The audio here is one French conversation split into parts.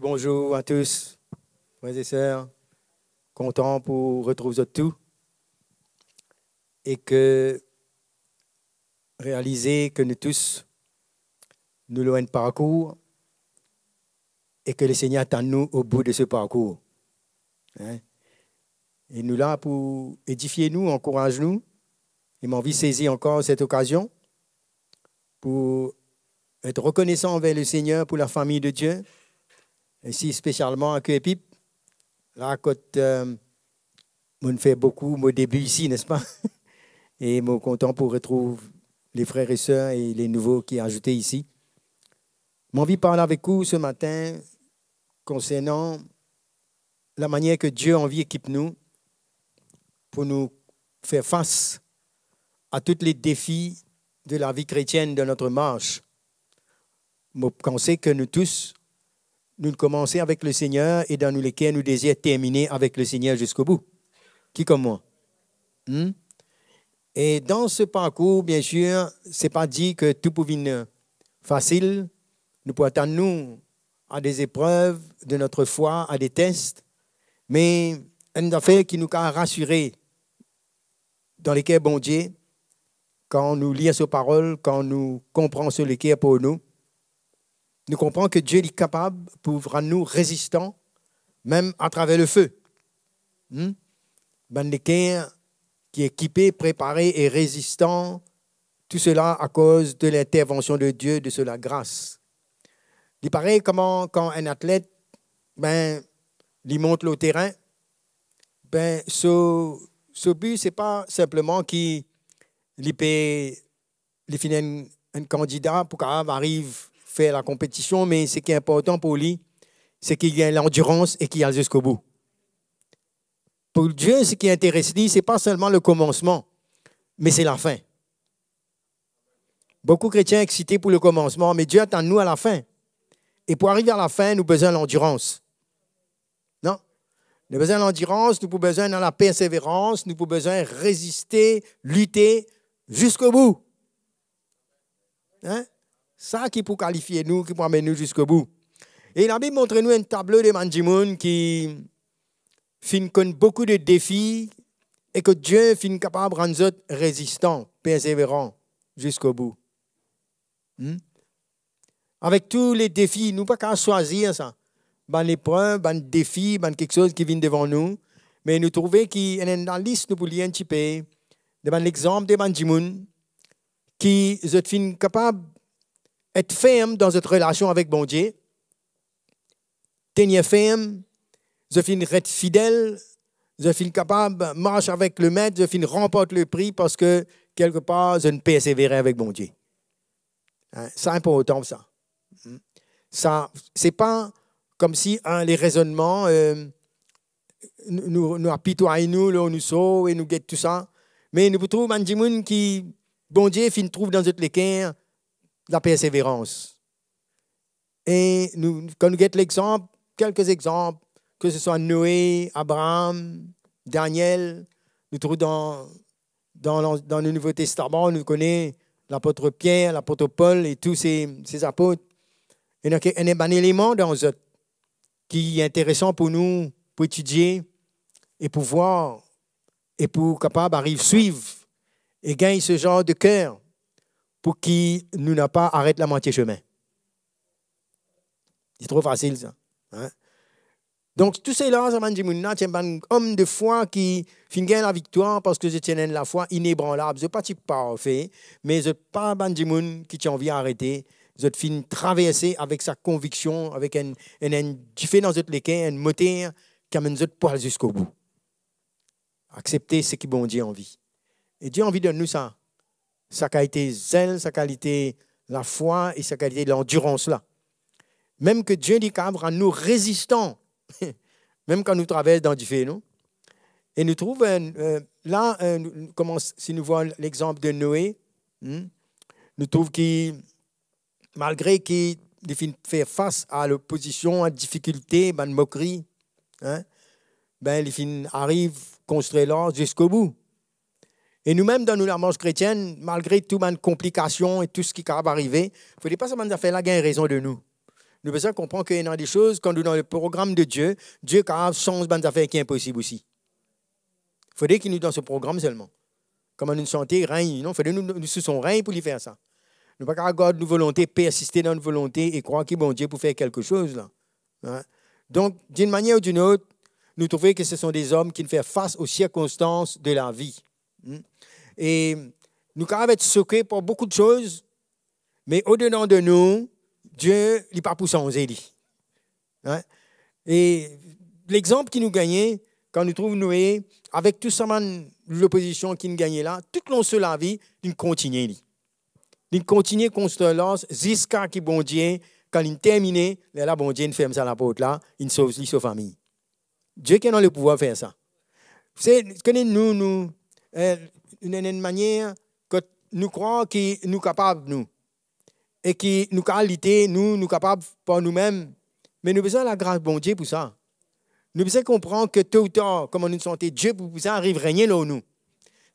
Bonjour à tous, frères et sœurs. Content pour retrouver tout et que réaliser que nous tous, nous avons un parcours et que le Seigneur attend nous au bout de ce parcours. Hein? Et nous là pour édifier nous, encourager nous. Et m'a envie de saisir encore cette occasion pour être reconnaissant envers le Seigneur pour la famille de Dieu. Ici, spécialement à Cuepip, là, quand on fait beaucoup au début ici, n'est-ce pas? Et je suis content pour retrouver les frères et sœurs et les nouveaux qui sont ajoutés ici. J'ai envie de parler avec vous ce matin concernant la manière que Dieu a envie d'équiper nous pour nous faire face à tous les défis de la vie chrétienne de notre marche. Je pense que nous tous, nous commençons avec le Seigneur et dans lesquels nous désirons terminer avec le Seigneur jusqu'au bout. Qui comme moi? Et dans ce parcours, bien sûr, ce n'est pas dit que tout peut venir facile. Nous pouvons attendre nous à des épreuves de notre foi, à des tests, mais une affaire qui nous a rassurés, dans lesquels, bon Dieu, quand nous lisons ses paroles, quand nous comprenons ce qui est pour nous, nous comprenons que Dieu est capable pour rendre nous résistants, même à travers le feu. Ben, qui est équipé, préparé et résistant, tout cela à cause de l'intervention de Dieu, de la grâce. Il paraît comment quand un athlète, il monte le terrain, ce but, ce n'est pas simplement qu'il finit un candidat pour qu'il arrive faire la compétition, mais ce qui est important pour lui, c'est qu'il y ait l'endurance et qu'il y aille jusqu'au bout. Pour Dieu, ce qui intéresse lui, ce n'est pas seulement le commencement, mais c'est la fin. Beaucoup de chrétiens sont excités pour le commencement, mais Dieu attend nous à la fin. Et pour arriver à la fin, nous avons besoin de l'endurance. Non? Nous avons besoin de l'endurance, nous avons besoin de la persévérance, nous avons besoin de résister, lutter jusqu'au bout. Hein? Ça qui peut qualifier nous, qui peut amener nous jusqu'au bout. Et la Bible montre nous un tableau de Manjimoun qui connaît beaucoup de défis et que Dieu est capable de rendre résistants, persévérants jusqu'au bout. Avec tous les défis, nous ne pouvons pas choisir ça. L'épreuve, les défis, quelque chose qui vient devant nous. Mais nous trouvons qu'il y a une liste, nous pouvons lire un petit peu, devant l'exemple de Manjimoun, qui est capable d'être ferme dans cette relation avec bon Dieu, tenir ferme, je finis être fidèle, je finis capable de marcher avec le maître, je finis remporter le prix parce que quelque part, je ne persévérais avec mon Dieu. C'est important ça. Ça, c'est pas comme si les raisonnements nous apitoyons, nous sauvons et nous guettons tout ça. Mais nous trouvons un gens qui, bon Dieu, trouve dans notre cœur la persévérance. Et quand nous guettons l'exemple, quelques exemples, que ce soit Noé, Abraham, Daniel, nous trouvons dans le Nouveau Testament, nous connaissons l'apôtre Pierre, l'apôtre Paul et tous ces apôtres. Il y a un élément dans eux qui est intéressant pour nous, pour étudier et pour voir et pour capable d'arriver suivre et gagner ce genre de cœur pour qu'il nous n'a pas arrêté la moitié chemin. C'est trop facile ça. Hein? Donc, tout cela, ça m'a dit, c'est un homme de foi qui finit la victoire parce que je tiens la foi inébranlable. Je ne suis pas parfait, mais je ne suis pas un homme qui tient envie d'arrêter. Je finis traverser avec sa conviction, avec un fait dans notre léquin, un moteur qui amène notre poil jusqu'au bout. Accepter ce qui bon Dieu a envie. Et Dieu a envie de nous ça. Sa qualité zèle, sa qualité la foi et sa qualité l'endurance là. Même que Dieu dit qu'il rend nous résistants. Même quand nous traversons dans du feu, non? Et nous trouvons, si nous voyons l'exemple de Noé, nous trouvons qu'il, malgré qu'il fait face à l'opposition, à la difficulté, à la moquerie, il arrive à construire l'art jusqu'au bout. Et nous-mêmes, dans la marche chrétienne, malgré toutes les complications et tout ce qui peut arriver, il ne faut pas seulement faire là qu'il y a une raison de nous. nous devons comprendre qu'il y a des choses, quand nous dans le programme de Dieu, Dieu change des affaires qui sont impossibles aussi. Il faudrait qu'il nous dans ce programme seulement. Comme une santé, règne, non? Il faudrait nous sous son règne pour lui faire ça. Nous ne pouvons pas garder nos volontés, persister dans notre volonté et croire qu'il est bon Dieu pour faire quelque chose. Là. Hein? Donc, d'une manière ou d'une autre, nous trouvons que ce sont des hommes qui font face aux circonstances de la vie. Et nous pouvons être choqués par beaucoup de choses, mais au-dedans de nous, Dieu n'est pas pour changer. Hein? Et l'exemple qui nous gagnait, quand nous trouvons Noé, avec tout ça, l'opposition qui nous gagnait là, tout le long de la vie, il continue. Il continue constamment jusqu'à ce que bon Dieu, quand il termine, là, bon Dieu, il ferme ça la porte là, il sauve sa famille. Dieu qui a le pouvoir de faire ça. Vous savez, nous, une manière que nous croyons que nous sommes capables, nous. Et que nous qualité, nous sommes capables par nous-mêmes. Mais nous avons besoin de la grâce de bon Dieu pour ça. Nous devons comprendre que tôt ou tard, comme nous sommes Dieu pour ça arrive régner là où nous.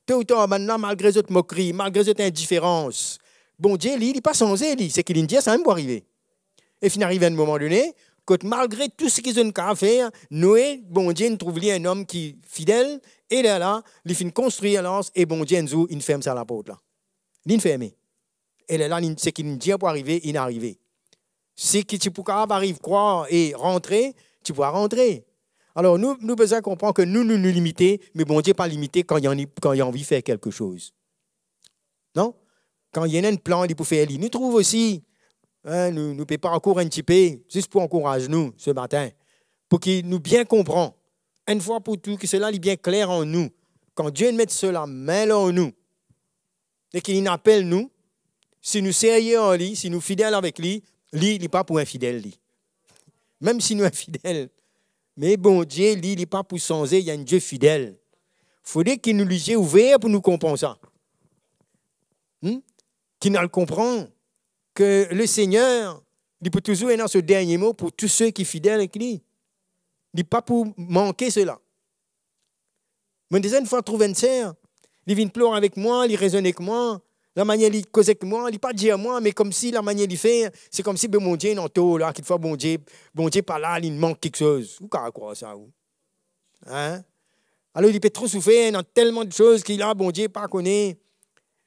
Tôt ou tard, maintenant, malgré notre moquerie, malgré notre indifférence, bon Dieu, il n'est pas changé, c'est qu'il dit ça même pour arriver. Et puis, il arrive à un moment donné, que malgré tout ce qu'ils ont à faire, Noé, bon Dieu, il trouve un homme qui est fidèle, et là, il finit construire l'anse, et bon Dieu, il ferme ça à la porte là. Il ferme. Et là, ce qu'il dit pour arriver, il est arrivé. Si tu peux arriver, croire et rentrer, tu pourras rentrer. Alors, nous devons comprendre que nous limitons, mais bon Dieu n'est pas limité quand il a envie de faire quelque chose. Non? Quand il y a un plan, il peut faire. Nous trouvons aussi, nous ne pouvons pas encore un petit peu, juste pour encourager nous ce matin, pour qu'il nous bien comprenne, une fois pour tout, que cela est bien clair en nous. Quand Dieu met cela main là en nous, et qu'il appelle nous, si nous sérieux en lui, si nous fidèles avec lui, lui, il n'est pas pour infidèle. Lui. Même si nous sommes infidèles. Mais bon Dieu, lui, il n'est pas pour changer, il y a un Dieu fidèle. Il faudrait qu'il nous l'ait ouvert pour nous comprendre ça. Qu'il nous le comprend que le Seigneur, il peut toujours être dans ce dernier mot pour tous ceux qui sont fidèles avec lui. Il n'est pas pour manquer cela. Mais déjà, une fois trouvé une sœur, il vient pleurer avec moi, il raisonne avec moi, la manière il cause avec moi, il pas dire à moi, mais comme si la manière il fait, c'est comme si mon Dieu est en taux, là, qu'il fois bon Dieu pas là, il manque quelque chose. Vous pouvez croire ça, vous? Hein? Alors il peut trop souffrir dans tellement de choses qu'il a, bon Dieu pas connaît.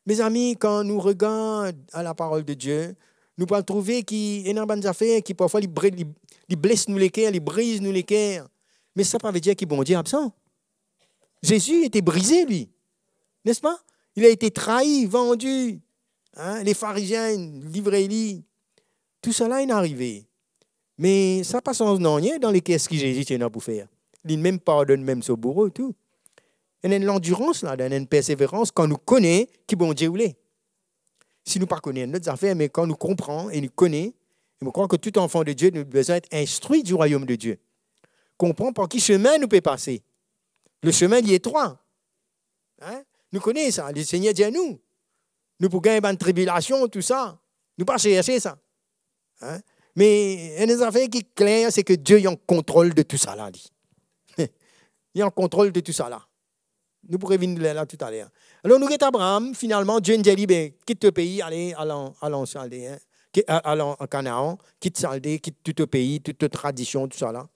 Mes amis, quand nous regardons à la parole de Dieu, nous pouvons trouver qu'il y a des bonnes affaires qui parfois ils blessent nous les cœurs, ils brisent nous les cœurs. Mais ça ne veut pas dire qu'il est bon Dieu absent. Jésus était brisé, lui. N'est-ce pas? Il a été trahi, vendu. Hein? Les pharisiens, livrés, tout cela est arrivé. Mais ça passe en rien dans les caisses que Jésus tient pour faire. Il même pardonne même ce bourreau, tout. Il y a une endurance, là, une persévérance quand nous connaissons qui bon Dieu voulait. Si nous ne connaissons pas notre affaire, mais quand nous comprenons et nous connaissons, je crois que tout enfant de Dieu nous besoin d'être instruit du royaume de Dieu. Comprends par quel chemin nous peut passer. Le chemin il est étroit. Hein? Nous connaissons ça. Le Seigneur dit à nous. Nous pouvons gagner une tribulation, tout ça. Nous ne pas chercher ça. Hein? Mais il y a des affaires qui sont claires, c'est que Dieu est en contrôle de tout ça là. Il est en contrôle de tout ça là. Nous pourrions venir là tout à l'heure. Alors nous avons Abraham, finalement, Dieu nous a dit, quitte le pays, allez en Canaan, quitte Chaldée, quitte tout le pays, toute la tradition, tout ça là.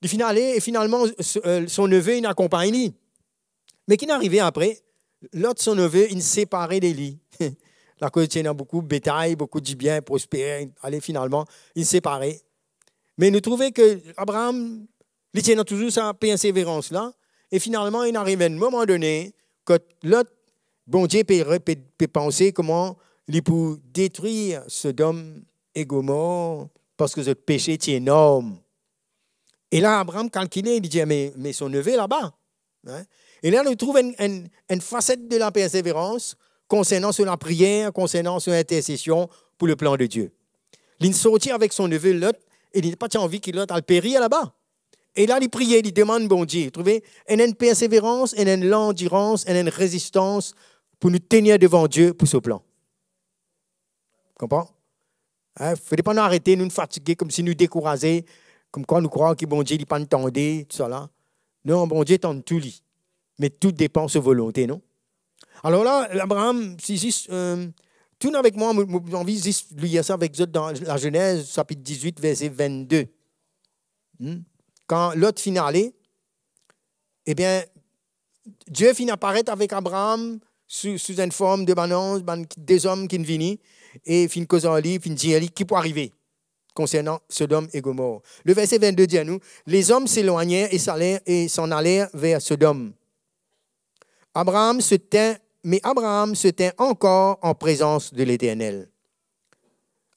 Il finit aller, et finalement, son neveu, il accompagne lui. Mais qui est arrivé après, l'autre, son neveu, il s'est séparé de lui. La cause tient beaucoup de bétail, beaucoup de bien, prospérer. Allez, finalement, il s'est séparé. Mais nous trouvons que Abraham, il tient toujours sa persévérance là. Et finalement, il arrive à un moment donné que l'autre, bon Dieu peut penser comment il peut détruire Sodome et Gomorrhe parce que ce péché est énorme. Et là, Abraham calculait, il dit, mais son neveu là-bas. Hein? Et là, on trouve une facette de la persévérance concernant sur la prière, concernant sur l'intercession pour le plan de Dieu. Il sortit avec son neveu Lot et il n'a pas envie qu'il Lot aille périr là-bas. Et là, il priait, il demande bon Dieu. Vous trouvez? Il y a une persévérance, il y a une endurance, il y a une résistance pour nous tenir devant Dieu pour ce plan. Vous comprenez? Il ne faut pas nous arrêter, nous fatiguer, comme si nous décourager, comme quoi nous croyons que bon Dieu n'est pas entendu, tout ça là. Non, bon Dieu tente tout lui. Mais tout dépend de sa volonté, non? Alors là, Abraham, Tourne avec moi, j'ai envie de lire ça avec vous dans la Genèse, chapitre 18, verset 22. Quand Lot finit aller, eh bien, Dieu finit apparaître avec Abraham sous une forme de balance, des hommes qui viennent, et finit causer, finit dire qui peut arriver concernant Sodome et Gomorrhe. Le verset 22 dit à nous, les hommes s'éloignèrent et s'en allèrent vers Sodome. Mais Abraham se tint encore en présence de l'Éternel.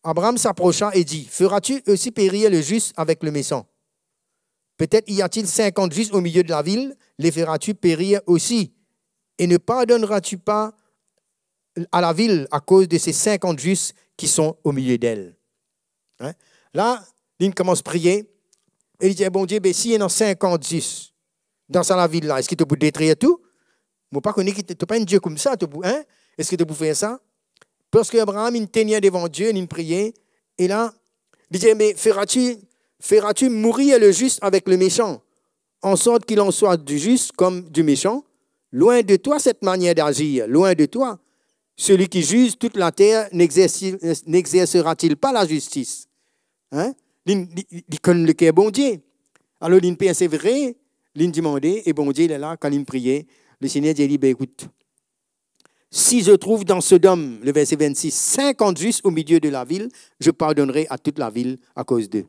Abraham s'approcha et dit, feras-tu aussi périr le juste avec le méchant? Peut-être y a-t-il 50 justes au milieu de la ville, les feras-tu périr aussi? Et ne pardonneras-tu pas à la ville à cause de ces 50 justes qui sont au milieu d'elle? Hein? Là, il commence à prier et il dit, bon Dieu, ben, s'il y en a 50 justes dans la ville-là, est-ce qu'il te peut détruire tout? Je ne sais pas que tu n'es pas un Dieu comme ça. Hein? Est-ce que tu peux faire ça? Parce qu'Abraham, il tenait devant Dieu, il priait. Et là, il dit, mais feras-tu mourir le juste avec le méchant, en sorte qu'il en soit du juste comme du méchant? Loin de toi cette manière d'agir, loin de toi. Celui qui juge toute la terre n'exercera-t-il pas la justice? Hein? Il connaît le cœur bon Dieu. Alors, il persévérait, il demandait, et bon Dieu, il est là, quand il priait, le Seigneur dit, ben, écoute, si je trouve dans Sodome, le verset 26, 50 justes au milieu de la ville, je pardonnerai à toute la ville à cause d'eux.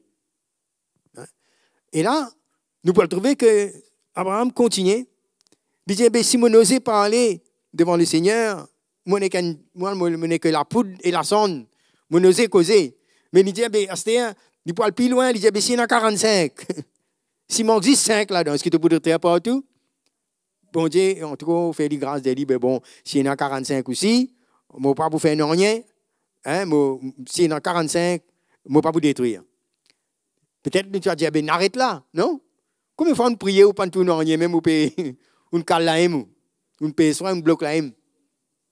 Hein? Et là, nous pouvons trouver que Abraham continue. Il dit, ben, si je n'osais parler devant le Seigneur, moi, je n'ai que la poudre et la sonde. Je n'osais causer. Mais il dit, ben, il peut aller plus loin. Il dit, ben, s'il y en a 45, s'il manque 5 là-dedans, est-ce que tu peux te partout? Bon Dieu, en tout cas, on fait des grâces de lui, mais bon, s'il y en a 45 aussi, je ne vais pas vous faire rien. Hein, s'il y en a 45, je ne vais pas vous détruire. Peut-être que tu vas dire, ben, arrête là, non? Combien de fois on prie ou pas tout rien, même ou on cale la haine, on paye soin, on bloque la haine.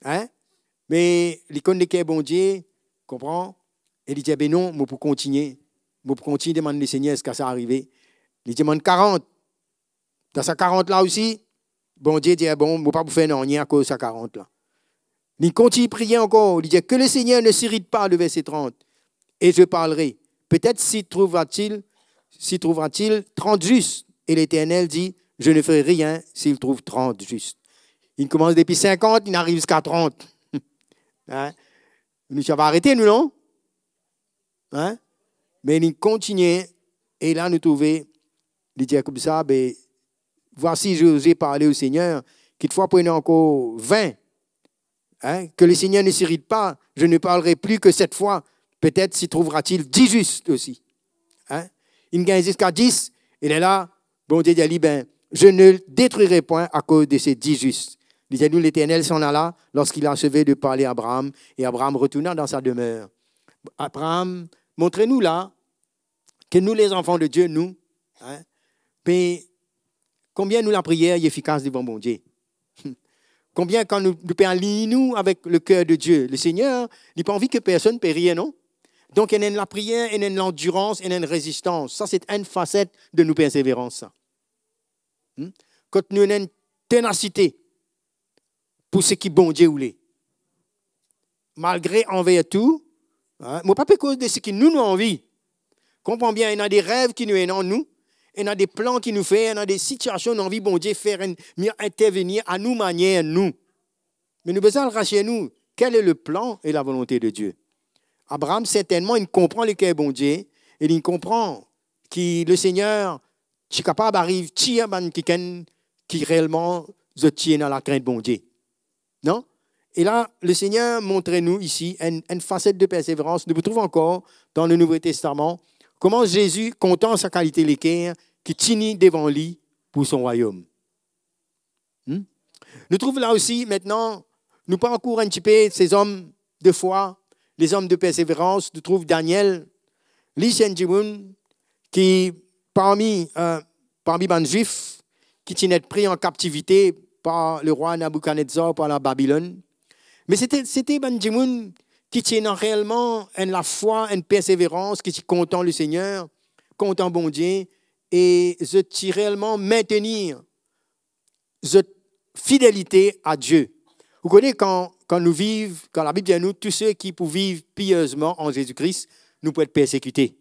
Hein? Mais l'icône de cœur, bon Dieu, comprend? Et il dit, ben non, je peux continuer. Je peux continuer de demander au Seigneur est-ce que ça arrive. Il demande 40. Dans sa 40 là aussi, bon Dieu dit, bon, je ne peux pas vous faire rien à cause de sa 40 là. Il continue de prier encore. Il dit, que le Seigneur ne s'irrite pas, le verset 30. Et je parlerai. Peut-être s'y trouvera-t-il 30 justes. Et l'Éternel dit, je ne ferai rien s'il trouve 30 justes. Il commence depuis 50, il arrive jusqu'à 30. Hein? Nous, ça va arrêter, nous, non? Hein? Mais il continue. Et là, nous trouvons, il dit comme ça, ben, voici, j'osais parler au Seigneur, qu'il fois prenez encore 20. Hein? Que le Seigneur ne s'irrite pas, je ne parlerai plus que cette fois. Peut-être s'y trouvera-t-il 10 justes aussi. Hein? Il gagne jusqu'à 10. Il est là, bon Dieu dit, ben, je ne détruirai point à cause de ces 10 justes. Disait-nous, l'Éternel s'en alla lorsqu'il a achevé de parler à Abraham, et Abraham retourna dans sa demeure. Abraham, montrez-nous là que nous, les enfants de Dieu, nous, hein, mais combien nous la prière est efficace devant mon Dieu. Combien quand nous nous avec le cœur de Dieu. Le Seigneur, il n'a pas envie que personne ne périsse, non? Donc, il y a la prière, il y a l'endurance, il y a une résistance. Ça, c'est une facette de nos persévérances. Quand nous avons une ténacité pour ce qui bon Dieu voulait. Malgré envers tout, hein, mais pas à cause de ce qui nous avons envie. Comprends bien, il y a des rêves qui nous sont en nous, il y a des plans qui nous font, il y a des situations nous avons envie, bon Dieu, faire intervenir à nous manière, nous. Mais nous avons besoin de racheter nous. Quel est le plan et la volonté de Dieu? Abraham, certainement, il comprend le cœur bon Dieu, et il comprend que le Seigneur, est capable d'arriver qui réellement se tient dans la crainte bon Dieu. Non? Et là, le Seigneur montre-nous ici une facette de persévérance. Nous trouvons encore dans le Nouveau Testament comment Jésus, comptant sa qualité l'équerre, qui tient devant lui pour son royaume. Nous trouvons là aussi, maintenant, nous parcourons un petit peu ces hommes de foi, les hommes de persévérance. Nous trouvons Daniel, Li Shenjimun, qui, parmi les Juifs, qui tenaient pris en captivité par le roi Nabucodonosor, par la Babylone. Mais c'était Benjamin qui tient réellement la foi, une persévérance, qui content le Seigneur, content bon Dieu, et je tire réellement maintenir cette fidélité à Dieu. Vous connaissez quand nous vivons, quand la Bible dit à nous, tous ceux qui pour vivre pieusement en Jésus-Christ, nous pouvons être persécutés.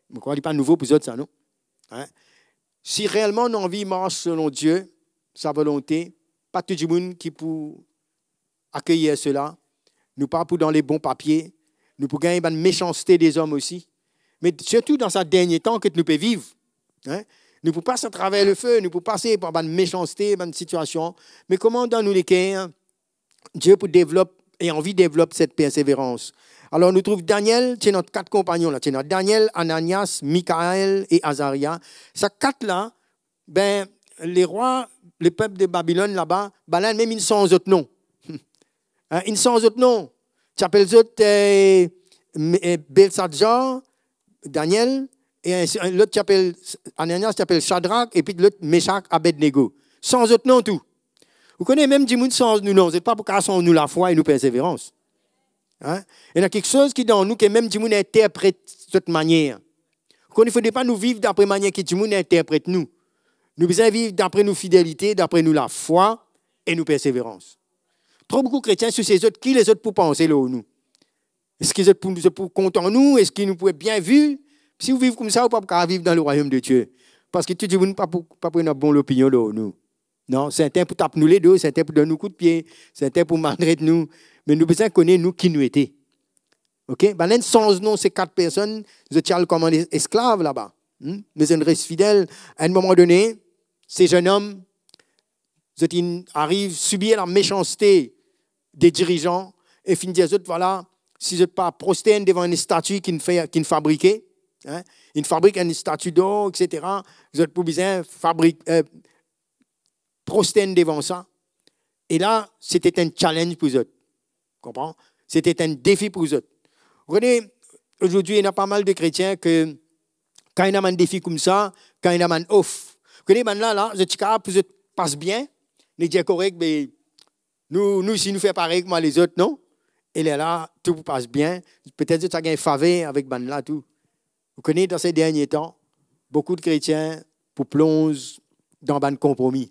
Vous ne croyez pas nouveau pour vous autres, ça, non? Hein? Si réellement nos vies marchent selon Dieu, sa volonté, pas tout le monde qui peut accueillir cela, nous pas pour dans les bons papiers, nous pour gagner la méchanceté des hommes aussi, mais surtout dans ce dernier temps que nous pouvons vivre. Hein? Nous pouvons passer à travers le feu, nous pouvons passer par une méchanceté, une situation, mais comment dans nous les cas, Dieu peut développer et envie de développer cette persévérance. Alors, nous trouvons Daniel, c'est notre 4 compagnons là. C'est notre Daniel, Ananias, Michaël et Azaria. Ces 4-là, ben, les rois, le peuple de Babylone là-bas, ben là, même ils sont autres noms. Hein, ils sont autres noms. Tu appelles autres Belshazzar, Daniel, et l'autre tu appelles Ananias, tu appelles Shadrach, et puis l'autre Meshach, Abednego. Sans autres noms, tout. Vous connaissez même du monde sans nous noms. Ce n'est pas pour qu'à nous la foi et nous persévérance. Hein? Il y a quelque chose qui dans nous que même du monde interprète de cette manière. Il ne faudrait pas nous vivre d'après la manière que du monde interprète nous. Nous devons vivre d'après nos fidélités, d'après nous la foi et nos persévérances. Trop beaucoup de chrétiens sur ces autres, qui les autres pour penser là nous? Est-ce qu'ils sont pour contents nous? Est-ce qu'ils nous pourraient bien vivre? Si vous vivez comme ça, vous ne pouvez pas vivre dans le royaume de Dieu. Parce que tout le monde ne peut pas prendre une bonne opinion là nous. Non, c'est un temps pour taper nous les deux, c'est un temps pour donner nous coup de pied, c'est un temps pour maltraiter nous. Mais nous devons connaître nous qui nous étions. OK? Ben, sans nom, ces 4 personnes, vous étiez comme des esclaves là-bas. Mais ils restent fidèles. À un moment donné, ces jeunes hommes, ils arrivent à subir la méchanceté des dirigeants et finissent dire, voilà, si vous n'êtes pas prosterne devant une statue qu'ils fabriquaient, hein, ils fabriquent une statue d'or, etc., vous êtes pour besoin prosterne devant ça. Et là, c'était un challenge pour eux. Comprends? C'était un défi pour eux. Vous voyez, aujourd'hui, il y a pas mal de chrétiens que, quand il y a un défi comme ça, quand il y a un off, vous voyez, là, vous êtes capable, vous passe bien, vous êtes correct, mais nous, si nous faisons pareil que moi, les autres, non? Et là, tout vous passe bien. Peut-être que vous avez un faveur avec là, tout. Vous connaissez, dans ces derniers temps, beaucoup de chrétiens pour plonger dans un compromis.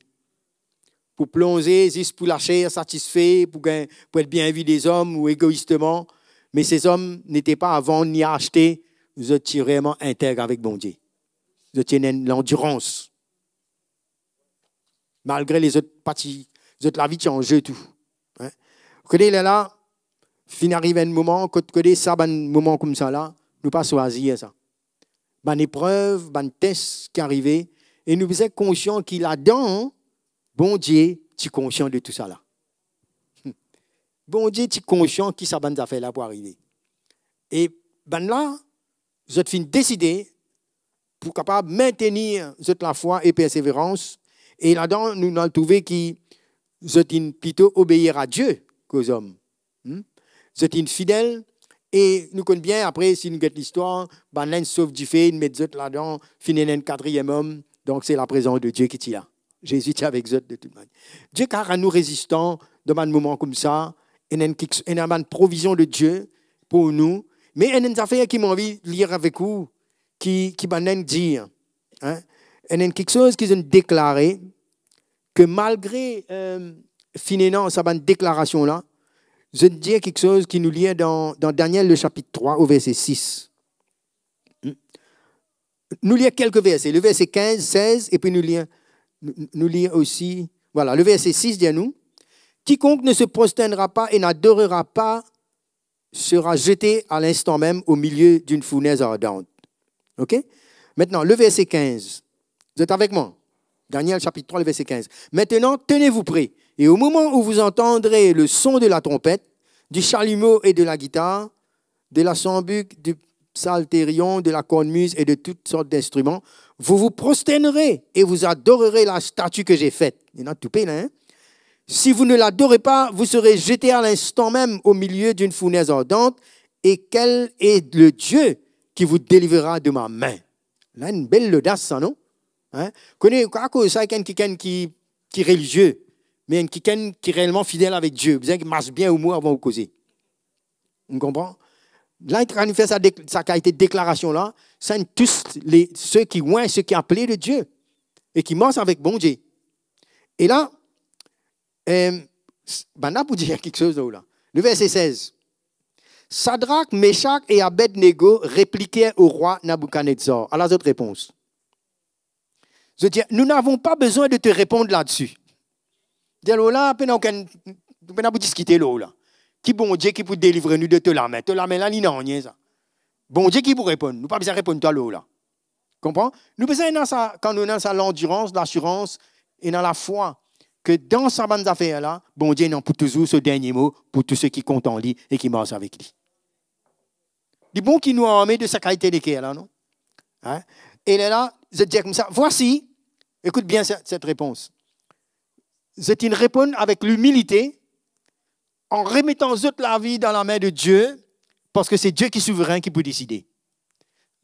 Pour plonger, juste pour lâcher, satisfait, pour être bien vu des hommes ou égoïstement. Mais ces hommes n'étaient pas à vendre ni à acheter. Vous étiez vraiment intègres avec bon Dieu. Vous étiez l'endurance. Malgré les autres parties, les autres la vie qui en jeu tout. Hein? Vous connaissez là, fin arrive un moment, quand vous connaissez ça, un moment comme ça là, nous pas choisir ça. Une épreuve, un test qui arrivait, et nous sommes conscients qu'il a dedans. Bon Dieu, tu es conscient de tout ça là. Bon Dieu, tu es conscient qui ça va faire là pour arriver. Et ben là, vous êtes décidé pour capable maintenir la foi et persévérance. Et là-dedans, nous avons trouvé que vous êtes plutôt obéir à Dieu qu'aux hommes. Vous êtes fidèle. Et nous connaissons bien, après, si nous regardons l'histoire, ben là, sauf du fait, nous mettons là-dedans, finir un 4e homme. Donc, c'est la présence de Dieu qui est là. Jésus est avec eux de toute manière. Dieu, car à nous résistants dans un moment comme ça, il y a une provision de Dieu pour nous. Mais il y a une affaire qui m'a envie de lire avec vous, qui m'a dit, hein? Il y a quelque chose qu'ils ont déclaré, que malgré finalement cette déclaration-là, je vais dire quelque chose qui nous lie dans Daniel, le chapitre 3, au verset 6. Nous lisons quelques versets, le verset 15, 16, et puis nous lisons aussi, voilà, le verset 6 dit à nous, « Quiconque ne se prosternera pas et n'adorera pas sera jeté à l'instant même au milieu d'une fournaise ardente. » OK? Maintenant, le verset 15. Vous êtes avec moi? Daniel, chapitre 3, le verset 15. « Maintenant, tenez-vous prêts, et au moment où vous entendrez le son de la trompette, du chalumeau et de la guitare, de la sambuc, du psalterion, de la cornemuse et de toutes sortes d'instruments, vous vous prosternerez et vous adorerez la statue que j'ai faite. » Il y en a tout là, hein? « Si vous ne l'adorez pas, vous serez jeté à l'instant même au milieu d'une fournaise ardente, et quel est le Dieu qui vous délivrera de ma main? » Là, une belle audace, ça, non? Hein? Connaissez ça, quelqu'un qui est religieux, mais quelqu'un qui est réellement fidèle avec Dieu. Vous savez, qui marche bien au mot avant de causer. On comprend? Là, il a fait sa qualité de déclaration-là. C'est tous ceux qui ouin, ceux qui appelés de Dieu et qui marchent avec bon Dieu. Et là, Maintenant, pour dire quelque chose là. Le verset 16. Sadrach, Meshach et Abed-Nego répliquaient au roi Nabuchodonosor. À la autre réponse. Je dis, nous n'avons pas besoin de te répondre là-dessus. Là, nous pouvons discuter là. Qui bon Dieu qui peut délivrer nous de te la main? Te la main là, il n'y a rien ça. Bon Dieu qui peut répondre. Nous pas besoin de répondre toi là. Comprends? Nous besoin quand nous avons l'endurance, l'assurance et dans la foi que dans sa bande d'affaires là, bon Dieu n'a pour toujours ce dernier mot pour tous ceux qui comptent en lui et qui marchent avec lui. Du bon qui nous a armés de sa qualité de cœur là, non? Hein? Et là, je dis comme ça, voici, écoute bien cette réponse. C'est une réponse avec l'humilité, en remettant toute la vie dans la main de Dieu, parce que c'est Dieu qui est souverain qui peut décider.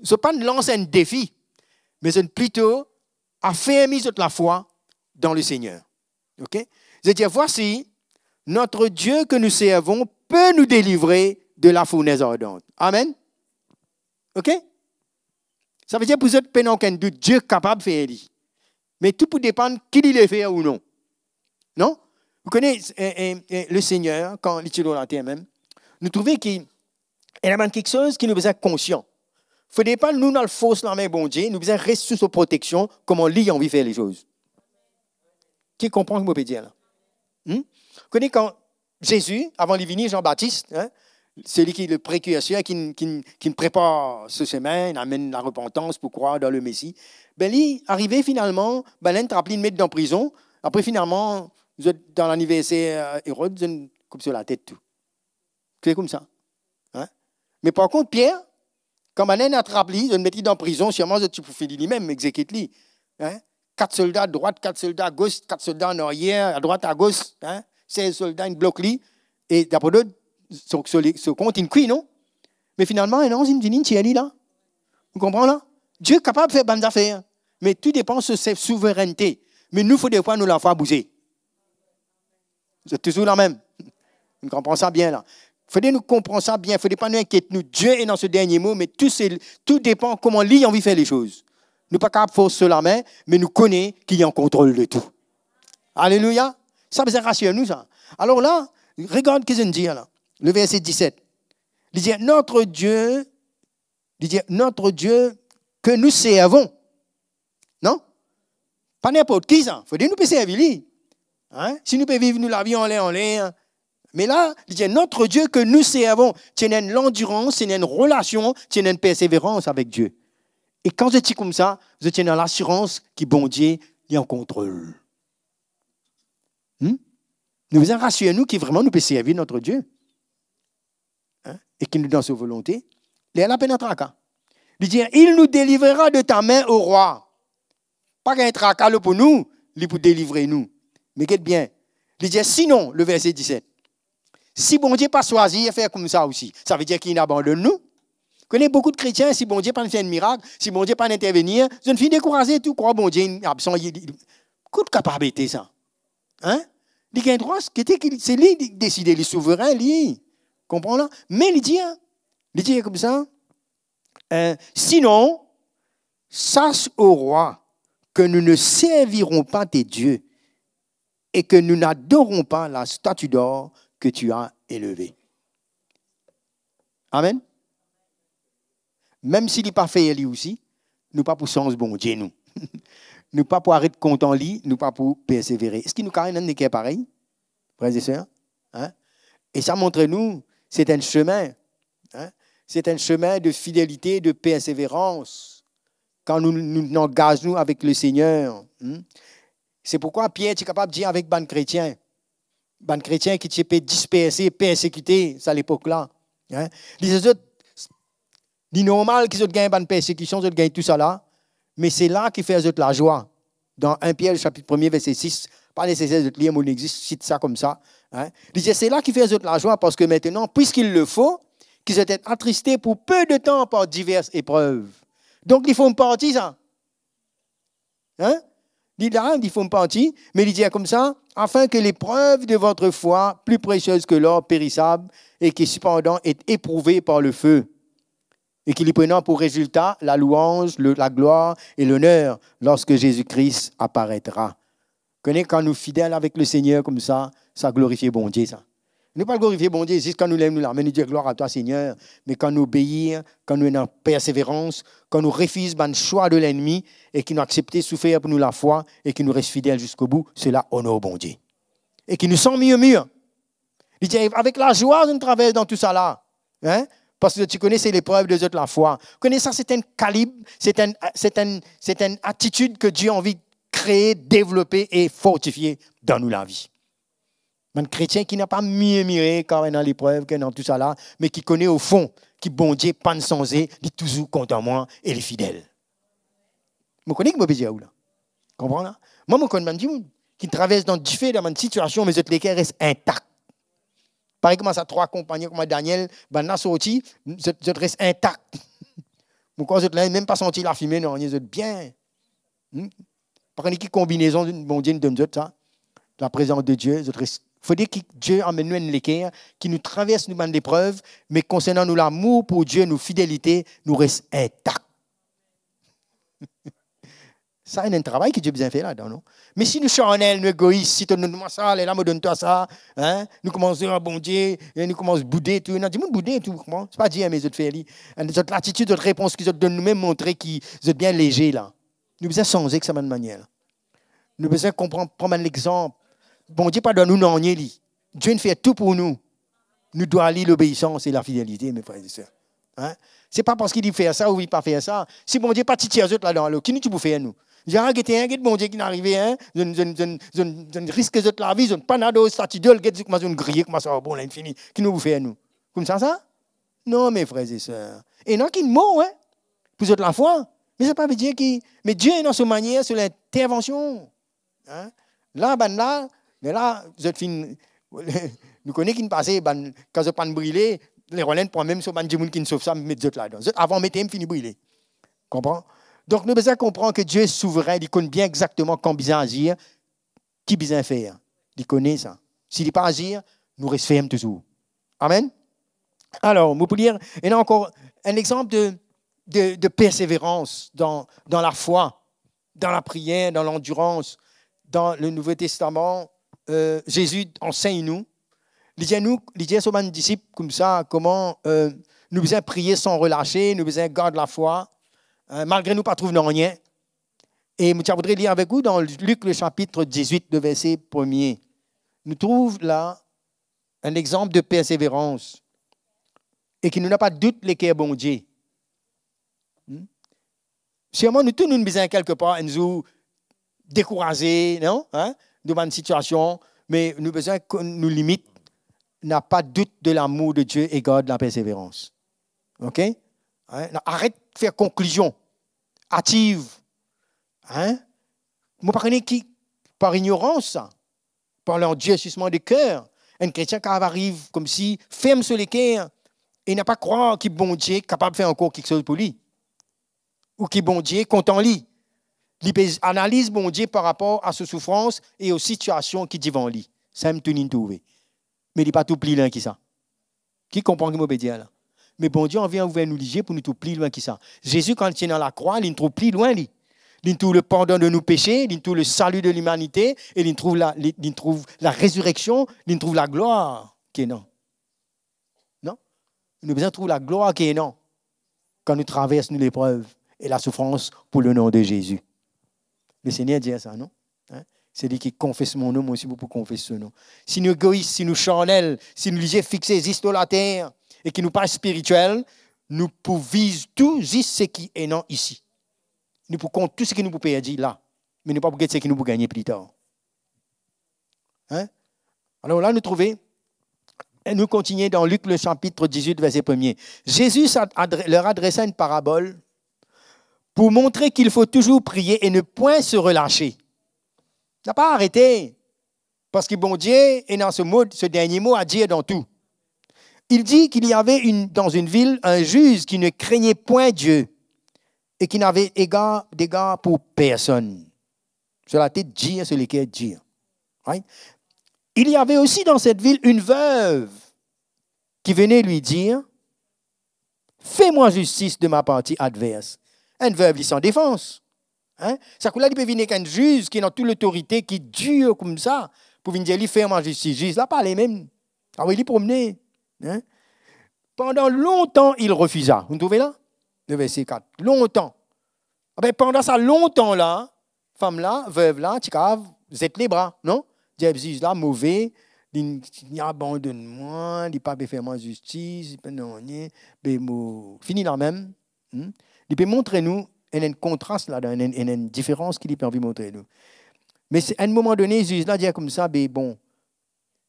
Ce n'est pas de lancer un défi, mais c'est plutôt affermir toute la foi dans le Seigneur. Okay? Je dis, voici, notre Dieu que nous servons peut nous délivrer de la fournaise ardente. Amen. OK? Ça veut dire pour vous êtes pénant qu'un Dieu capable de faire. Mais tout peut dépendre qui il le fait ou non. Non? Vous connaissez le Seigneur, quand il est sur la terre même, nous trouvons qu'il y a quelque chose qui nous besoin conscient. Il ne faut pas nous dans le fausse la main bon Dieu, nous besoin rester sous sa protection, comme on lit envie de faire les choses. Qui comprend ce que je peux dire là? Vous connaissez quand Jésus, avant de venir, Jean-Baptiste, hein, celui qui est le précurseur, qui prépare ce chemin, il amène la repentance pour croire dans le Messie, ben lui, arrivé finalement, ben il rappelé de mettre dans la prison. Après, finalement, vous êtes dans l'anniversaire Hérode, vous avez comme sur la tête tout. C'est comme ça. Hein? Mais par contre, Pierre, quand ben il attrape lui, vous mettez dans la prison, sûrement, vous pouvez faire lui-même, exécute-lui. Hein? 4 soldats à droite, 4 soldats à gauche, 4 soldats en arrière, à droite, à gauche, hein? 16 soldats, ils bloquent lui. Et d'après d'autres, ce compte, il cuit, non? Mais finalement, non, il me dit, là. Vous comprenez là? Dieu est capable de faire bonnes affaires. Mais tout dépend de sa souveraineté. Mais nous, il faut des fois nous la faire bouger. C'est toujours la même. Nous comprenons ça bien là. Il faut nous comprendre ça bien. Il ne faut pas nous inquiéter. Nous, Dieu est dans ce dernier mot, mais tout dépend comment lui a envie de faire les choses. Nous ne sommes pas capables de forcer la main, mais nous connaissons qu'il est en contrôle de tout. Alléluia. Ça vous rassure nous ça. Alors là, regarde ce qu'il dit là. Le verset 17. Il dit, notre Dieu que nous servons. Non? Pas n'importe qui, ça. Il faut dire nous peut servir lui. Hein? Si nous pouvons vivre nous la vie en l'air. Mais là, il dit, notre Dieu que nous servons, c'est une endurance, c'est une relation, c'est une persévérance avec Dieu. Et quand je dis comme ça, je tiens dans l'assurance que bon Dieu est en contrôle. Nous vous rassurons nous qui vraiment nous peut servir notre Dieu. Hein? Et qui nous donne sa volonté. Il a la peine d'entrer à cas. Il dit, il nous délivrera de ta main au roi. Pas qu'un tracas pour nous, il pour délivrer nous. Mais qu'est-ce bien? Il dit, sinon, le verset 17, si bon Dieu n'a pas choisi de faire comme ça aussi, ça veut dire qu'il abandonne nous. Je connais beaucoup de chrétiens, si bon Dieu n'a pas fait un miracle, si bon Dieu n'a pas intervenir, je ne finis décourager tout, quoi, bon Dieu est absent. Quelle capacité ça? Hein? Il a un droit, c'est lui qui décide, il est souverain, lui. Comprends là? Mais il dit comme ça, sinon, sache au roi que nous ne servirons pas tes dieux et que nous n'adorons pas la statue d'or que tu as élevée. Amen. Même s'il n'est pas fait lui aussi, nous pas pour sens bon Dieu, nous. Nous pas pour arrêter de compter en lui, nous pas pour persévérer. Est-ce qu'il nous carré un équerre pareil, frères et sœurs? Hein? Et ça montre nous, c'est un chemin. Hein? C'est un chemin de fidélité, de persévérance. Quand nous engageons avec le Seigneur. C'est pourquoi Pierre est capable de dire avec ban chrétien qui étaient dispersés, persécutés à l'époque-là. Hein? C'est normal qu'ils ont gagné une persécution, ils ont gagné tout ça là, mais c'est là qu'ils font la joie. Dans 1 Pierre, chapitre 1er, verset 6, pas nécessaire de lire, mais on existe, cite ça comme ça. Hein? Il disait, c'est là qu'ils font la joie, parce que maintenant, puisqu'il le faut, qu'ils étaient attristés pour peu de temps par diverses épreuves. Donc, il faut une partie, ça. Hein? Il faut une partie, mais il dit comme ça, afin que l'épreuve de votre foi, plus précieuse que l'or périssable, et qui cependant est éprouvée par le feu, et qui lui prenant pour résultat la louange, la gloire et l'honneur lorsque Jésus-Christ apparaîtra. Connais, quand nous sommes fidèles avec le Seigneur comme ça glorifie bon Dieu, ça. Nous pas glorifier bon Dieu, juste quand nous l'aimons, nous l'amenons, nous disons gloire à toi, Seigneur. Mais quand nous obéissons, quand nous sommes en persévérance, quand nous refusons le choix de l'ennemi et qui nous acceptons souffrir pour nous la foi et qui nous reste fidèles jusqu'au bout, cela honore bon Dieu. Et qui nous sent mieux. Il dit, avec la joie, nous traversons dans tout ça là. Hein? Parce que tu connais, c'est l'épreuve de la foi. Tu connais ça, c'est un calibre, c'est une attitude que Dieu a envie de créer, développer et fortifier dans nous la vie. Un chrétien qui n'a pas mieux miré quand dans l'épreuve, que dans tout ça là, mais qui connaît au fond, qui bon Dieu, pas sans il est toujours content moi et il est fidèle. Vous connaissez ce que je veux dire là? Comprenez là? Moi, je connais des gens qui traversent dans différentes situations, mais les cœurs restent intacts. Par exemple, ça trois compagnons comme Daniel, ben là sorti, je reste intact. Pourquoi je n'ai même pas senti la fumée, non, je bien. Par exemple, qui combinaison, bon Dieu nous donne ça, la présence de Dieu, je reste. Il faut dire que Dieu amène nous une l'équerre qui nous traverse nous l'épreuve, mais concernant nous l'amour pour Dieu, nos fidélités, nous reste intacts. Ça, c'est un travail que Dieu a bien fait là-dedans, non? Mais si nous charnels, nous égoïstes, si tu nous donnes ça, là, me donne-toi ça, hein? Nous commençons à bon Dieu, et nous commençons à bouder, tout. Non, dis-moi bouder, tout. C'est pas dire, mais je te fais lire. Notre attitude, notre réponse qu'ils donnent nous-mêmes montrer qu'ils sont bien légers, là. Nous besoin changer de cette manière. Nous besoin comprendre, prendre l'exemple. Bon Dieu, pas de nous, non, Dieu fait tout pour nous. Nous devons aller l'obéissance et la fidélité, mes frères et sœurs. Hein? Ce n'est pas parce qu'il dit faire ça ou il ne pas faire ça. Si bon Dieu pas titiller les autres là-dedans, qui nous tu peux faire nous? J'ai un bon Dieu qui est arrivé, hein? Je risque de la vie, je ne pas nado, statut de je ne griller, comme ça, bon, l'infini. Qui nous fait nous? Comme ça? Non, mes frères et sœurs. Et non, qui mot, hein? Pour la foi. Mais ça ne veut pas dire qu'il. Mais Dieu est dans sa manière, sur l'intervention. Hein? Là, mais là, vous êtes fini. Nous connaissons qui ne passait, quand je pas brûler, les relais prennent même sur les gens qui ne sauvent ça, mettre d'autres là-dedans. Avant, mettez fini brûler. Comprends? Donc, nous devons comprendre que Dieu est souverain, il connaît bien exactement quand besoin agir, qui besoin faire. Il connaît ça. S'il ne dit pas agir, nous restons fermes toujours. Amen? Alors, vous pouvez dire, il y a encore un exemple de persévérance dans la foi, dans la prière, dans l'endurance. Dans le Nouveau Testament, Jésus enseigne-nous. Il dit à ses disciples comme ça, comment nous devons prier sans relâcher, nous devons garder la foi, malgré nous pas trouver rien. Et je voudrais lire avec vous dans Luc le chapitre 18, le verset 1er. Nous trouvons là un exemple de persévérance et qui nous n'a pas de doute les cœurs bon Dieu. Sûrement, nous tous nous besoin quelque part, nous découragés, non? Hein? Devant une situation, mais nous besoin que nous limite n'a pas de doute de l'amour de Dieu et garde la persévérance. OK? Hein? Arrête de faire conclusion. Hâtive. Hein? Moi, par ignorance, par l'endurcissement du cœur, un chrétien qui arrive comme si ferme sur les cœurs et n'a pas croire qu'il bon Dieu est capable de faire encore quelque chose pour lui. Ou qu'il bon Dieu est content lui. Il analyse bon Dieu par rapport à ses souffrances et aux situations qui devant lui. Ça me tenir trouvé. Mais il n'est pas tout plus loin que ça. Qui comprend ce que je veux dire là? Mais bon Dieu, on vient ouvrir nous liger pour nous tout plus loin que ça. Jésus, quand il est dans la croix, il ne trouve plus loin. Il trouve le pardon de nos péchés, il trouve le salut de l'humanité, et il trouve la résurrection, il trouve la gloire qui est non. Non? Nous avons besoin de trouver la gloire qui est non. Quand nous traversons l'épreuve et la souffrance pour le nom de Jésus. Le Seigneur dit ça, non? Hein? C'est lui qui confesse mon nom, moi aussi, pour confesser ce nom. Si nous égoïstes, si nous charnels, si nous lisons fixés, existent la terre, et qui nous pas spirituels, nous pouvons viser tout juste ce qui est non ici. Nous pouvons compter tout ce que nous pouvons perdre là, mais nous ne pouvons pas ce que nous pouvons gagner plus tard. Hein? Alors là, nous trouvons, et nous continuons dans Luc le chapitre 18, verset 1er. Jésus leur adressa une parabole pour montrer qu'il faut toujours prier et ne point se relâcher. Il n'a pas arrêté, parce que bon Dieu est dans ce dernier mot à dire dans tout. Il dit qu'il y avait dans une ville un juge qui ne craignait point Dieu et qui n'avait d'égard pour personne. Sur la tête, dire, sur lesquels dire. Right? Il y avait aussi dans cette ville une veuve qui venait lui dire « Fais-moi justice de ma partie adverse. » Une veuve, il sans défense. Hein? Ça que là, il peut venir qu'un juge qui est dans toute l'autorité, qui dure comme ça, pour venir dire, il fait en justice. Juge, là, parler même. Ah oui, il est promené. Hein? Pendant longtemps, il refusa. Vous trouvez là? Le verset 4. Longtemps. Ah ben, pendant ça, longtemps là, femme là, veuve là, vous êtes les bras, non? Dieu juge là, mauvais, il abandonne-moi, il pas faire ma justice, il peut non, fini là même. Il peut montrer nous un contraste là, une différence qu'il peut envie montrer nous. Mais à un moment donné, le juge là dit comme ça, ben bon,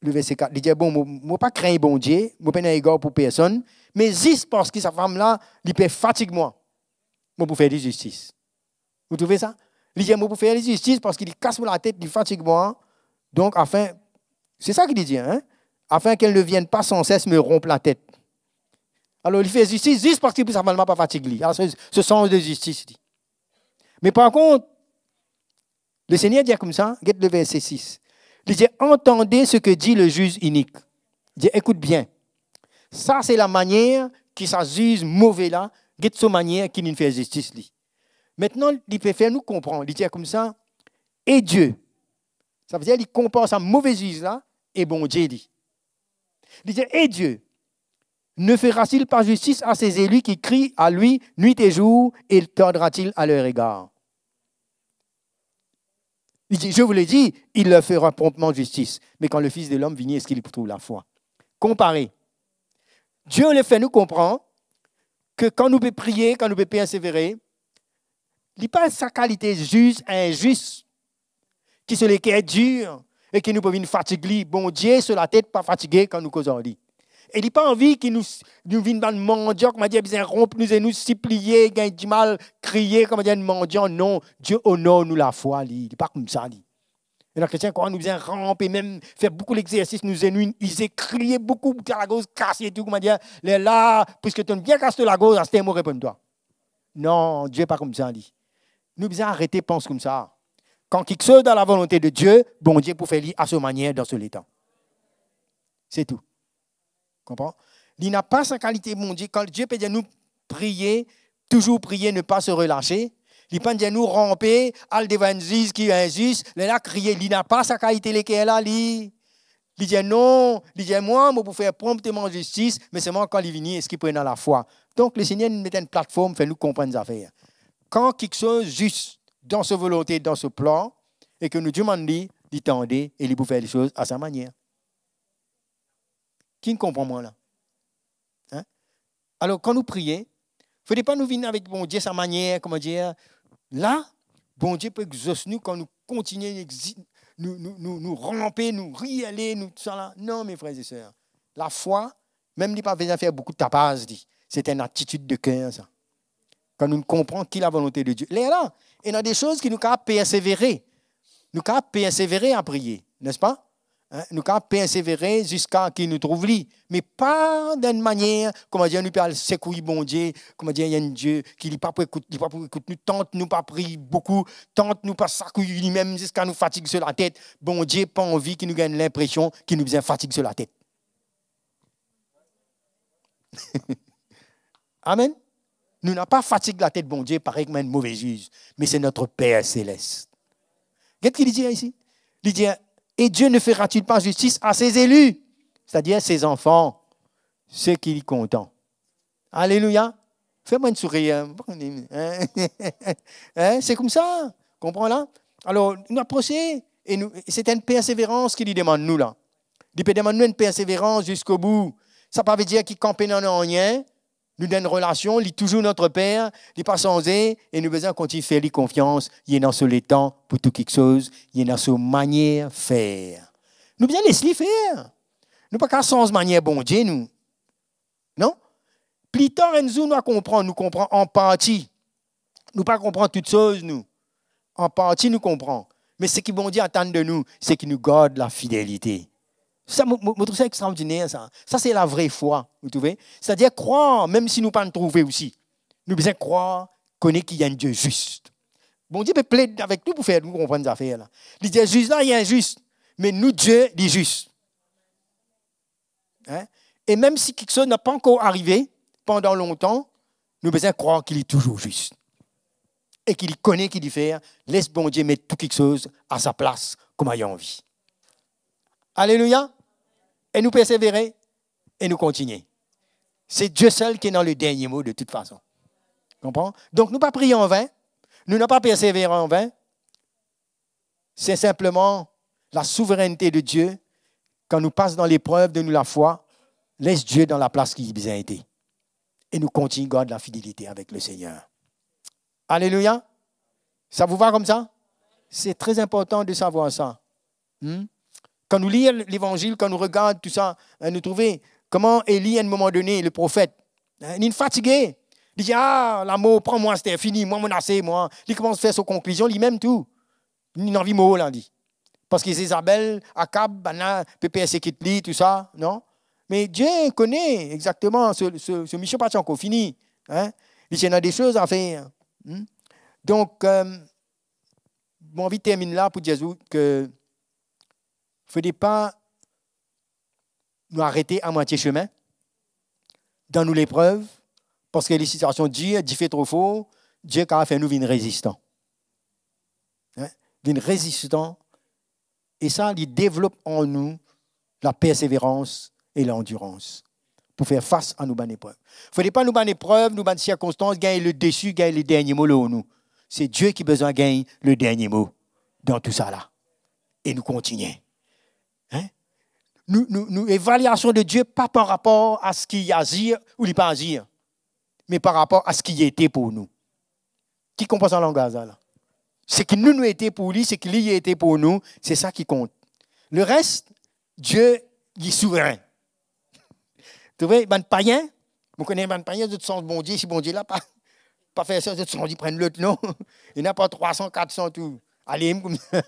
le verset 4, il dit bon, moi pas craindre bon Dieu, moi pas égard pour personne, mais juste parce que sa femme là, il peut fatiguer moi pour faire de justice. Vous trouvez ça? Il dit moi pour faire de justice parce qu'il casse la tête, il fatigue moi. Donc afin, c'est ça qu'il dit, hein? Afin qu'elle ne vienne pas sans cesse me rompre la tête. Alors il fait justice juste parce qu'il ne peut pas fatiguer. Alors ce sens de justice. Mais par contre, le Seigneur dit comme ça, regarde le verset 6. Il dit, entendez ce que dit le juge inique. Il dit, écoute bien. Ça, c'est la manière qui ça juge mauvais là, regarde sa manière qui nous fait justice. Maintenant, il peut faire nous comprendre. Il dit comme ça, et Dieu. Ça veut dire qu'il compare sa mauvaise juge là, et bon Dieu dit. Il dit, et Dieu, ne fera-t-il pas justice à ses élus qui crient à lui nuit et jour, et il tordra-t-il à leur égard? Il dit, je vous l'ai dit, il leur fera promptement justice. Mais quand le Fils de l'homme vient, est-ce qu'il trouve la foi? Comparez. Dieu le fait nous comprendre que quand nous pouvons prier, quand nous pouvons persévérer, il n'est pas sa qualité juge injuste, qui se les est dur et qui nous peut venir fatiguer. Bon Dieu, sur la tête, pas fatigué quand nous causons lui. Et il n'a pas envie qu'il nous vienne dans le mendiant, comme on dit, bien rompre nous et nous supplier, gagne du mal, crier, comme on dit, un mendiant. Non, Dieu honore nous la foi. Il n'est pas comme ça. Et les chrétiens, quand nous besoin ramper, même faire beaucoup d'exercices, ils ont crié beaucoup, la gauche cassée et tout, comme on dit, là, puisque tu as bien cassé la gauche, c'est un mot répond-toi. Non, Dieu n'est pas comme ça. Nous devons arrêter de penser comme ça. Quand quelque chose dans la volonté de Dieu, bon Dieu pour faire à sa manière dans ce temps. C'est tout. Comprends? Il n'a pas sa qualité, mon Dieu. Quand Dieu peut dire nous prier, toujours prier, ne pas se relâcher. Il peut dire nous ramper, aller devant un juge qui est injuste, là crier. Il n'a pas sa qualité, lesquelles là, il dit non, il dit moi pour faire promptement justice, mais c'est moi quand il vient, est-ce qu'il peut dans la foi. Donc le Seigneur nous met une plateforme, fait nous comprendre les affaires. Quand quelque chose juste dans sa volonté, dans ce plan, et que nous demandons, d'y tendre et il peut faire les choses à sa manière. Qui ne comprend moi là? Hein? Alors, quand nous prions, il ne faudrait pas nous venir avec bon Dieu sa manière, comment dire. Là, bon Dieu peut exaucer nous quand nous continuons, nous ramper, nous rialer, nous tout ça là. Non, mes frères et sœurs. La foi, même il n'y a pas besoin de faire beaucoup de tapage, c'est une attitude de cœur, ça. Quand nous comprenons qui est la volonté de Dieu. Là, il y a des choses qui nous peuvent persévérer. Nous pouvons persévérer à prier, n'est-ce pas? Nous pouvons persévérer jusqu'à qu'il nous trouve lui, mais pas d'une manière, comment dire, nous pouvons secouer bon Dieu, comment dire, il y a un Dieu qui n'est pas pour écouter, nous tente nous pas prier beaucoup, tente nous pas secouer lui-même jusqu'à nous fatiguer sur la tête. Bon Dieu pas envie qu'il nous gagne l'impression qu'il nous fatigue sur la tête. Amen. Nous n'avons pas fatigué la tête, bon Dieu, pareil comme un mauvais juge, mais c'est notre Père céleste. Qu'est-ce qu'il dit ici? Il dit, et Dieu ne fera-t-il pas justice à ses élus, c'est-à-dire ses enfants, ceux qui sont contents. Alléluia. Fais-moi une sourire. Hein? C'est comme ça. Comprends là? Alors, nous approchons, et c'est une persévérance qu'il demande nous là. Il peut demander nous une persévérance jusqu'au bout. Ça ne veut pas dire qu'il campe dans rien. Nous donne une relation, il est toujours notre Père, il n'est pas sans et nous besoin continuer de faire lui confiance. Il est dans ce temps pour tout quelque chose, il est dans sa manière de faire. Nous besoin laisser faire. Nous pas qu'à sans manière bon Dieu, nous. Non? Plus tard, nous comprenons en partie. Nous pas comprendre toutes choses, nous. En partie, nous comprenons. Mais ce qui bon Dieu attend de nous, c'est qu'il nous garde la fidélité. Ça, je trouve ça extraordinaire, ça. Ça, c'est la vraie foi, vous trouvez? C'est-à-dire croire, même si nous ne pas nous trouver aussi. Nous devons croire, connaître qu'il y a un Dieu juste. Bon Dieu peut plaider avec nous pour faire nous comprendre ces affaires-là. Il dit juste là, il y a un juste. Mais nous, Dieu, il est juste. Hein? Et même si quelque chose n'a pas encore arrivé pendant longtemps, nous devons croire qu'il est toujours juste. et qu'il connaît qu'il y fait, laisse bon Dieu mettre tout quelque chose à sa place comme ayant envie. Alléluia. Et nous persévérer et nous continuer. C'est Dieu seul qui est dans le dernier mot de toute façon. Comprends? Donc, nous ne pas prier en vain. Nous n'avons pas persévéré en vain. C'est simplement la souveraineté de Dieu. Quand nous passons dans l'épreuve de nous la foi, laisse Dieu dans la place qui lui a été. Et nous continuons, garde la fidélité avec le Seigneur. Alléluia. Ça vous va comme ça? C'est très important de savoir ça. Quand nous lisons l'Évangile, quand nous regardons tout ça, nous trouvons comment Élie, à un moment donné, le prophète, il est fatigué. Il dit, l'amour, prends-moi, c'était fini, moi, menacé, moi. Il commence à faire sa conclusion, lui-même tout. Il n'a envie de mot, là, dit. Parce que Isabelle, Akab, Bana, Pépé, Sekitli, tout ça, non? Mais Dieu connaît exactement ce mission pas encore fini. Hein? Il y a des choses à faire. Donc, mon envie de terminer là pour dire que il ne faudrait pas nous arrêter à moitié chemin dans nous l'épreuve, parce que les situations Dieu fait trop fort, Dieu a fait nous une résistant. Hein? Une résistant. Et ça, il développe en nous la persévérance et l'endurance pour faire face à nos bonnes épreuves. Il ne faudrait pas nous bonnes épreuves, nous bonnes circonstances, gagner le dessus, gagner les derniers mots là nous. C'est Dieu qui a besoin de gagner le dernier mot dans tout ça là. Et nous continuons. Hein? Nous évaluation de Dieu pas par rapport à ce qu'il agit ou il pas agir, mais par rapport à ce qu'il était pour nous. Qui comprend ce langage là? Ce qui nous était pour lui, ce qu'il y était pour nous, c'est ça qui compte. Le reste, Dieu il est souverain. Tu vois, les païens, vous connaissez les païens, ils sont bon Dieu, si bon Dieu là, pas faire ça, ils sont dit prennent l'autre, non. Il n'y a pas 300, 400, tout. Allez, comme ça.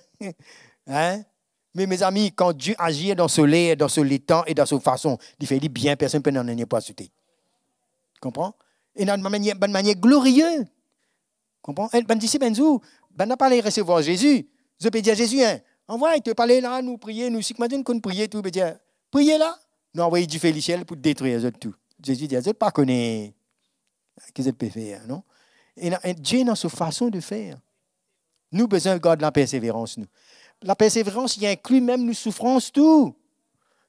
Hein? Mais mes amis, quand Dieu agit dans ce lait, dans ce temps et dans cette façon, il fait bien, personne ne peut n'en pas sauter. Comprends? Et d'une manière glorieuse. Comprends? Et ben d'ici, benzou, ben n'a pas les recevoir Jésus. Je peux dire Jésus, hein, envoie, il te parler là, nous prier, nous, si maintenant qu'on prie tout, dire, priez là. Nous envoyons du félicien pour détruire les autres tout. Jésus dit, les autres pas connaît. Qu'est-ce qu'ils peuvent faire, non? Et Dieu dans sa façon de faire. Nous besoin de garder la persévérance, nous. La persévérance, il inclut même nos souffrances, tout.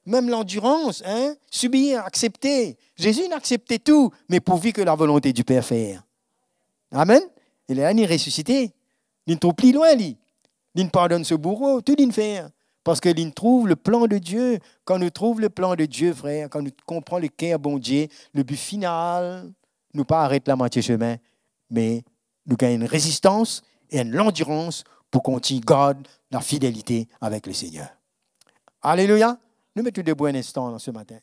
Même l'endurance, hein? Subir, accepter. Jésus n'a accepté tout, mais pourvu que la volonté du Père faire. Amen. Il est ressuscité. Il ne trouve plus loin, lui. Il ne pardonne ce bourreau, tout il fait. Parce que il trouve le plan de Dieu. Quand nous trouvons le plan de Dieu, frère, quand nous comprenons le cœur bon Dieu, le but final, nous pas arrêter la moitié chemin, mais nous gagnons une résistance et une endurance pour continuer garder la fidélité avec le Seigneur. Alléluia. Nous mettons debout un instant ce matin.